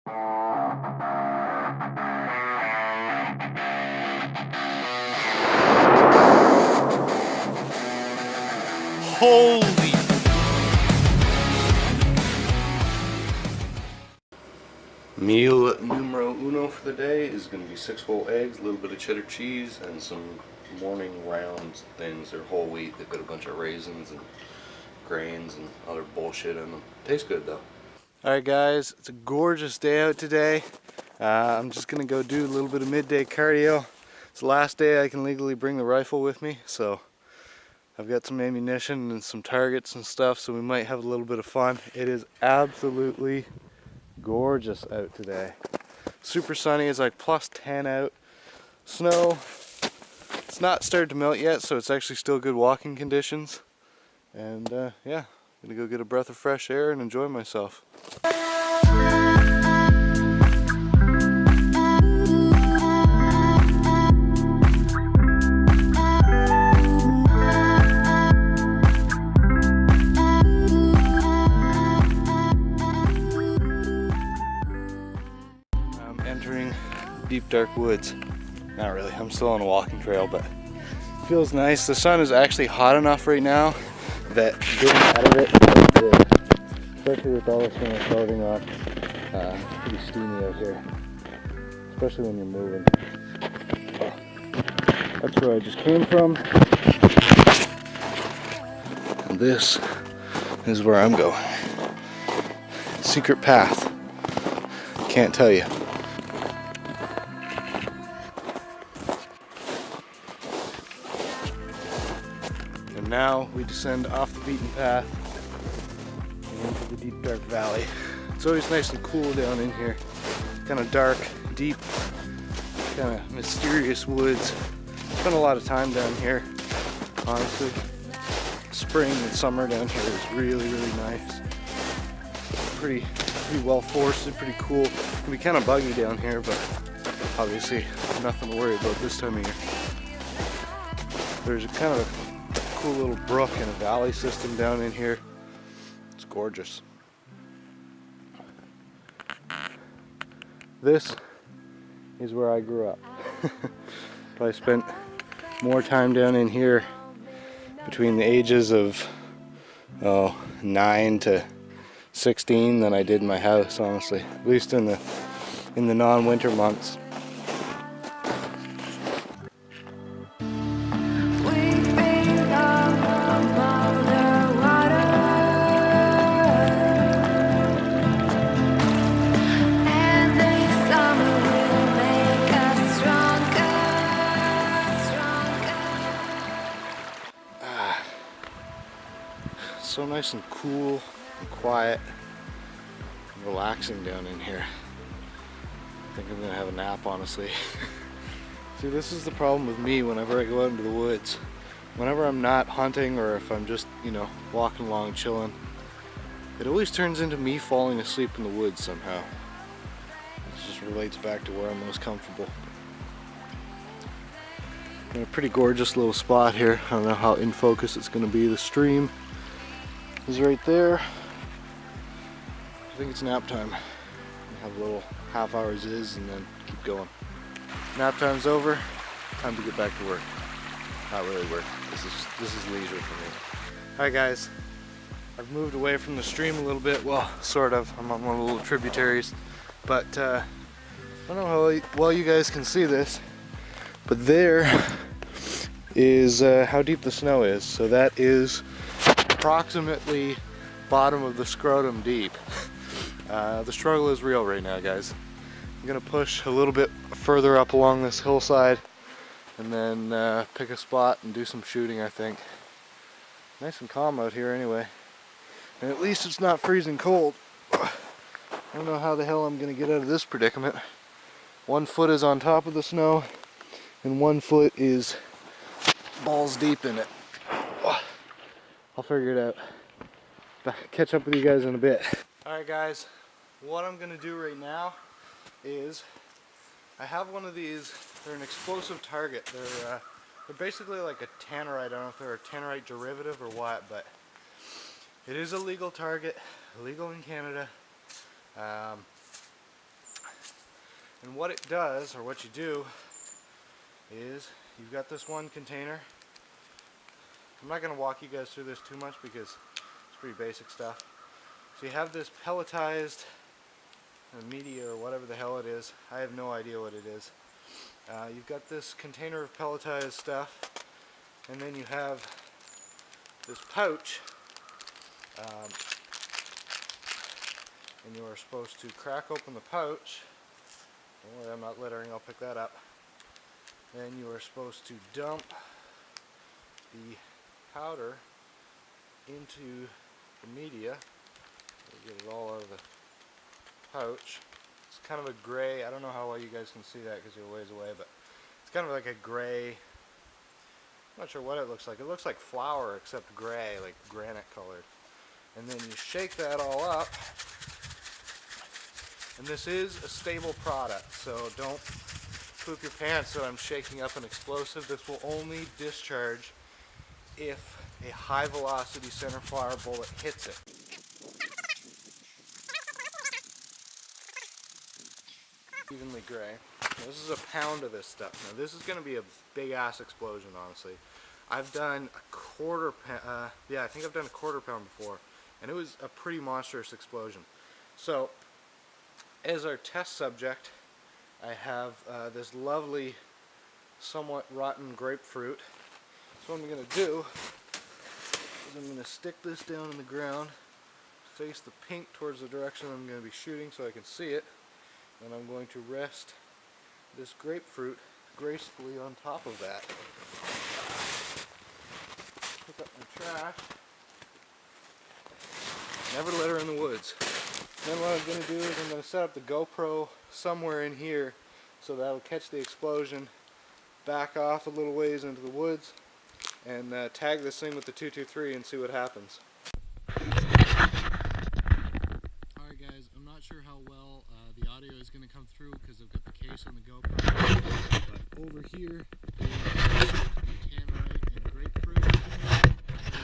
Holy! Meal numero uno for the day is going to be 6 whole eggs, a little bit of cheddar cheese, and some morning round things. They're whole wheat. They've got a bunch of raisins and grains and other bullshit in them. Tastes good though. Alright guys, it's a gorgeous day out today. I'm just going to go do a little bit of midday cardio. It's the last day I can legally bring the rifle with me, so I've got some ammunition and some targets and stuff, so we might have a little bit of fun. It is absolutely gorgeous out today. Super sunny. It's like plus 10 out. Snow, it's not started to melt yet, so it's actually still good walking conditions. And yeah, I'm gonna go get a breath of fresh air and enjoy myself. Deep dark woods. Not really, I'm still on a walking trail, but it feels nice. The sun is actually hot enough right now that getting out of it is good. Especially with all the snow floating off. It's pretty steamy out here, especially when you're moving. That's where I just came from. And this is where I'm going. Secret path. Can't tell you. Now we descend off the beaten path and into the deep dark valley. It's always nice and cool down in here. Kind of dark, deep, kind of mysterious woods. Spent a lot of time down here, honestly. Spring and summer down here is really, really nice. Pretty well forested, pretty cool. It can be kind of buggy down here, but obviously nothing to worry about this time of year. There's a kind of cool little brook and a valley system down in here. It's gorgeous. This is where I grew up. I spent more time down in here between the ages of 9 to 16 than I did in my house, honestly. At least in the non-winter months. So nice and cool and quiet and relaxing down in here. I think I'm gonna have a nap, honestly. See, this is the problem with me whenever I go out into the woods. Whenever I'm not hunting or if I'm just, you know, walking along chilling, it always turns into me falling asleep in the woods somehow. It just relates back to where I'm most comfortable. In a pretty gorgeous little spot here. I don't know how in focus it's gonna be. The stream is right there. I think it's nap time. Have a little half hour ziz and then keep going. Nap time's over. Time to get back to work. Not really work. This is leisure for me. Alright guys, I've moved away from the stream a little bit. Well, sort of. I'm on one of the little tributaries. But I don't know how well you guys can see this, but there is how deep the snow is. So that is approximately bottom of the scrotum deep. The struggle is real right now, guys. I'm gonna push a little bit further up along this hillside and then pick a spot and do some shooting, I think. Nice and calm out here anyway. And at least it's not freezing cold. I don't know how the hell I'm gonna get out of this predicament. 1 foot is on top of the snow and 1 foot is balls deep in it. I'll figure it out. Catch up with you guys in a bit. Alright guys, what I'm gonna do right now is I have one of these. They're an explosive target. They're basically like a tannerite. I don't know if they're a tannerite derivative or what, but it is a legal target, illegal in Canada. And what it does, or what you do, is you've got this one container. I'm not going to walk you guys through this too much because it's pretty basic stuff. So you have this pelletized media or whatever the hell it is. I have no idea what it is. You've got this container of pelletized stuff, and then you have this pouch, and you are supposed to crack open the pouch. Don't worry, I'm not littering, I'll pick that up. Then you are supposed to dump the powder into the media. Get it all out of the pouch. It's kind of a gray, I don't know how well you guys can see that because you're a ways away, but it's kind of like a gray, I'm not sure what it looks like. It looks like flour except gray, like granite colored. And then you shake that all up, and this is a stable product, so don't poop your pants that I'm shaking up an explosive. This will only discharge if a high velocity center fire bullet hits it. Evenly gray. Now, this is a pound of this stuff. Now this is going to be a big ass explosion, honestly. I've done a quarter pound, I think I've done a quarter pound before, and it was a pretty monstrous explosion. So as our test subject, I have this lovely, somewhat rotten grapefruit. So what I'm going to do is I'm going to stick this down in the ground, face the pink towards the direction I'm going to be shooting so I can see it, and I'm going to rest this grapefruit gracefully on top of that. Pick up my trash. Never litter in the woods. Then what I'm going to do is I'm going to set up the GoPro somewhere in here so that'll catch the explosion, back off a little ways into the woods, and tag this thing with the 223 and see what happens. Alright guys, I'm not sure how well the audio is going to come through because I've got the case on the GoPro, but over here is tannerite and grapefruit.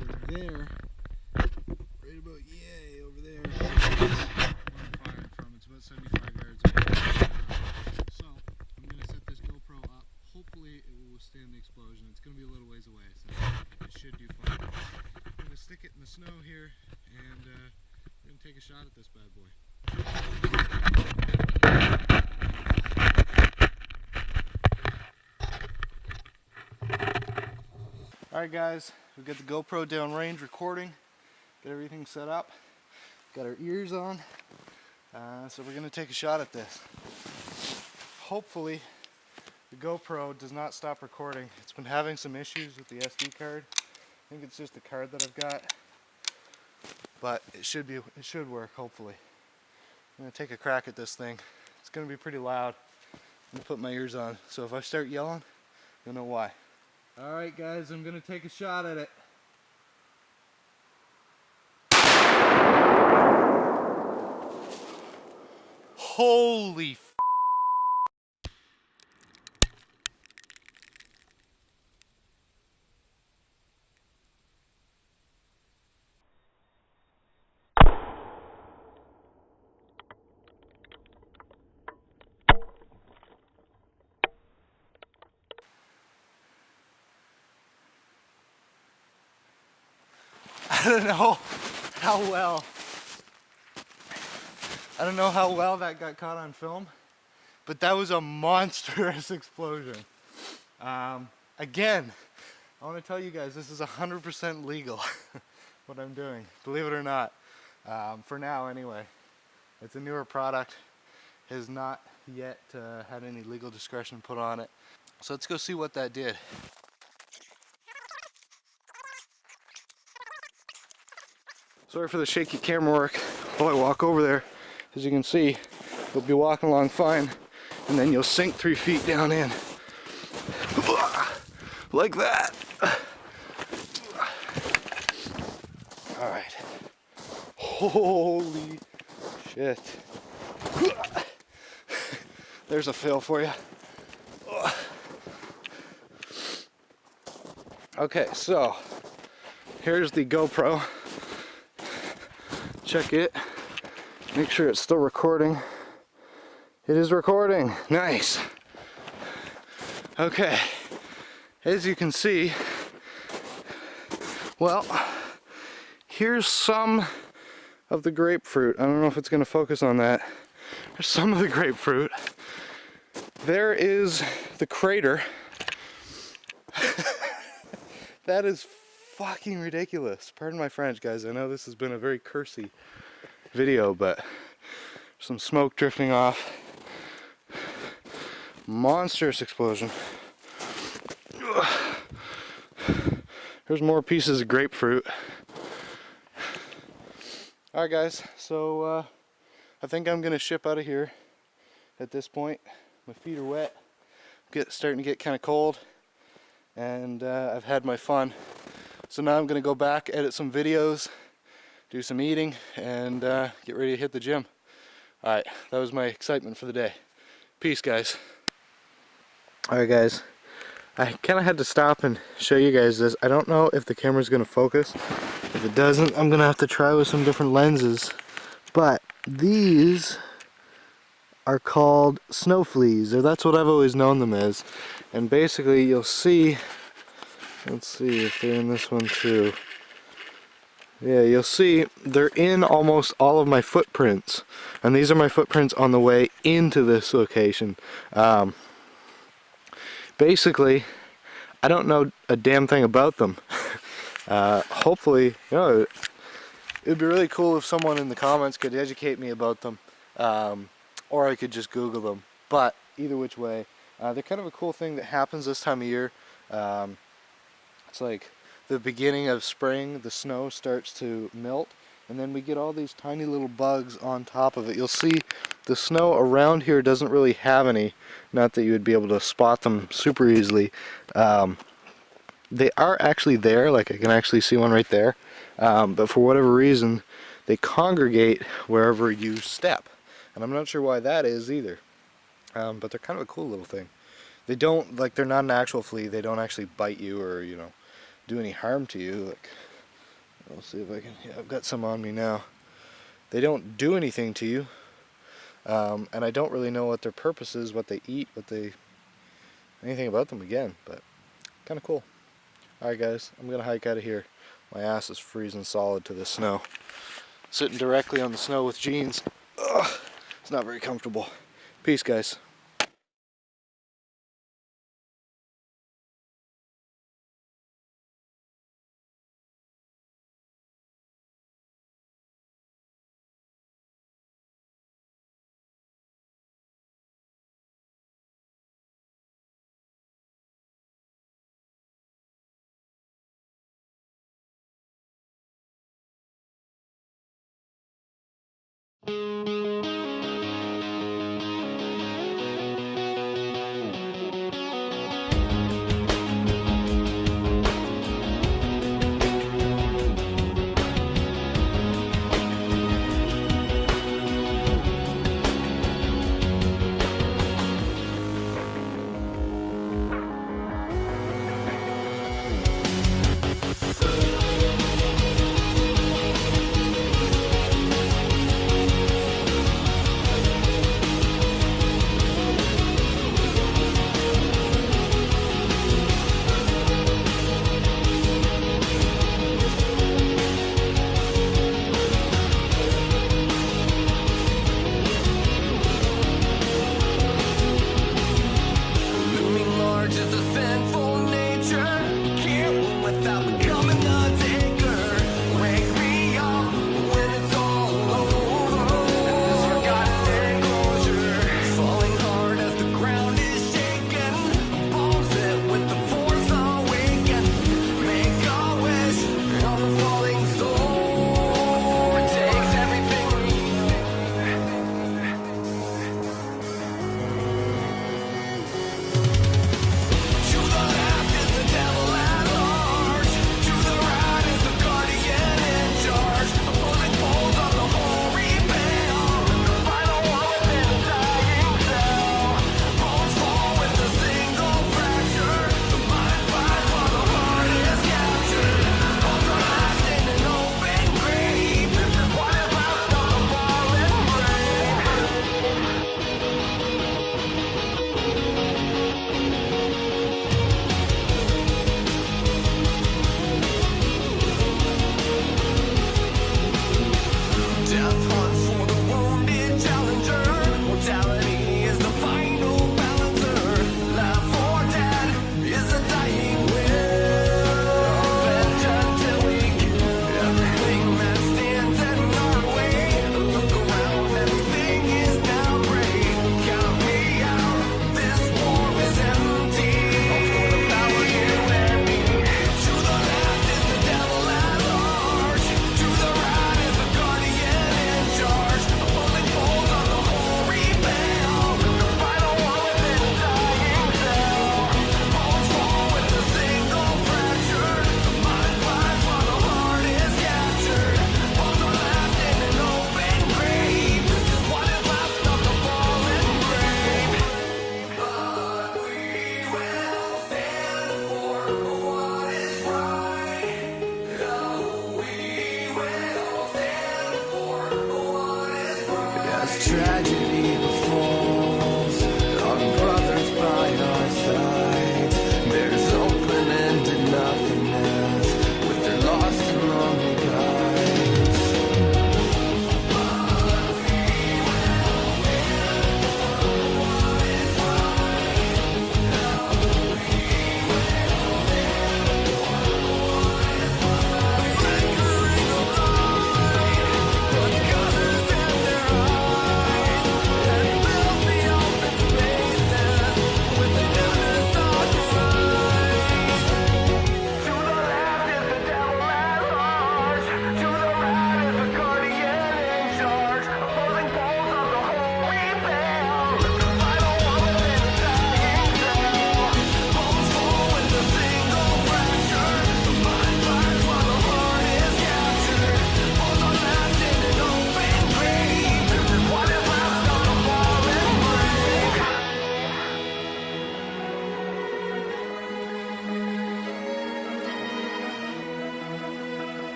Over there, right about over there, where I'm firing from, it's about 75 yards away. So I'm going to set this GoPro up. Hopefully it will withstand the explosion. It's going to be a little ways away, so it should do fine. I'm going to stick it in the snow here, and we're going to take a shot at this bad boy. Alright guys, we've got the GoPro downrange recording, got everything set up, got our ears on, so we're going to take a shot at this. Hopefully the GoPro does not stop recording. It's been having some issues with the SD card. I think it's just the card that I've got, but it should work, hopefully. I'm going to take a crack at this thing. It's going to be pretty loud. I'm going to put my ears on, so if I start yelling, you'll know why. Alright guys, I'm going to take a shot at it. Holy f***. I don't know how well that got caught on film, but that was a monstrous explosion. Again, I want to tell you guys, this is 100% legal, what I'm doing, believe it or not, for now anyway. It's a newer product, has not yet had any legal discretion put on it. So let's go see what that did. Sorry for the shaky camera work while I walk over there. As you can see, you'll be walking along fine, and then you'll sink 3 feet down in. Like that. Alright. Holy shit. There's a fail for you. Okay, so here's the GoPro. Check it. Make sure it's still recording. It is recording. Nice. Okay. As you can see, well, here's some of the grapefruit. I don't know if it's going to focus on that. There's some of the grapefruit. There is the crater. That is fucking ridiculous. Pardon my French, guys. I know this has been a very cursy video, but some smoke drifting off. Monstrous explosion. There's more pieces of grapefruit. Alright guys, so I think I'm gonna ship out of here at this point. My feet are wet, starting to get kind of cold, and I've had my fun. So now I'm gonna go back, edit some videos, do some eating, and get ready to hit the gym. Alright, that was my excitement for the day. Peace, guys. Alright guys, I kind of had to stop and show you guys this. I don't know if the camera's gonna focus. If it doesn't, I'm gonna have to try with some different lenses. But these are called snow fleas, or that's what I've always known them as. And basically you'll see, let's see if they're in this one too. Yeah, you'll see they're in almost all of my footprints. And these are my footprints on the way into this location. Basically, I don't know a damn thing about them. Hopefully, you know, it'd be really cool if someone in the comments could educate me about them, or I could just Google them. But either which way, they're kind of a cool thing that happens this time of year. It's like the beginning of spring, the snow starts to melt, and then we get all these tiny little bugs on top of it. You'll see the snow around here doesn't really have any, not that you would be able to spot them super easily. They are actually there, like I can actually see one right there, but for whatever reason they congregate wherever you step, and I'm not sure why that is either, but they're kind of a cool little thing. They don't, like, they're not an actual flea. They don't actually bite you or, you know, do any harm to you. Like, I'll see if I can, yeah, I've got some on me now. They don't do anything to you, and I don't really know what their purpose is, what they eat, anything about them again, but kind of cool. Alright guys, I'm gonna hike out of here. My ass is freezing solid to the snow. Sitting directly on the snow with jeans. Ugh, it's not very comfortable. Peace, guys.